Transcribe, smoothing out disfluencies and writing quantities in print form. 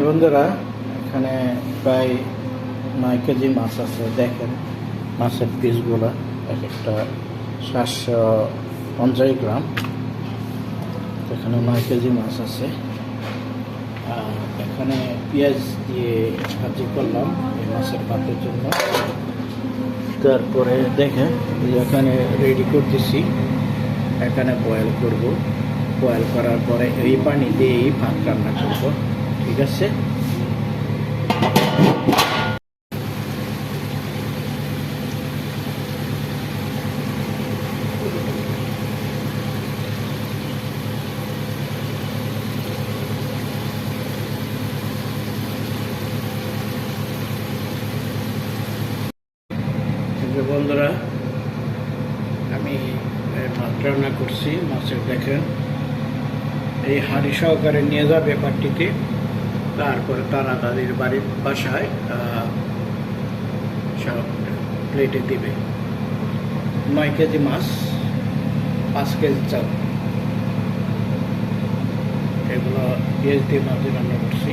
বন্ধুরা, এখানে প্রায় 9 কেজি মাছ আছে। দেখেন মাছের পিসগুলো, এক একটা 750 গ্রাম। এখানে 9 কেজি মাছ আছে। আর এখানে পেঁয়াজ দিয়ে ভাজি করলাম এই মাছের ভাতের জন্য। তারপরে দেখেন এখানে রেডি করতেছি, এখানে বয়েল করব। বয়েল করার পরে এই পানি দিয়েই ভাত রান্না করব। ঠিক আছে। বন্ধুরা, আমি ভাত রান্না করছি। মাছের দেখেন এই হাঁড়ি সহকারে নিয়ে যাবে পাটটিতে, তারপরে তারা তাদের বাড়ির বাসায় সব প্লেটে দিবে। 9 কেজি মাছ, 5 কেজি চাল, এগুলো পেঁয়াজ দিয়ে মাছ রান্না করছি।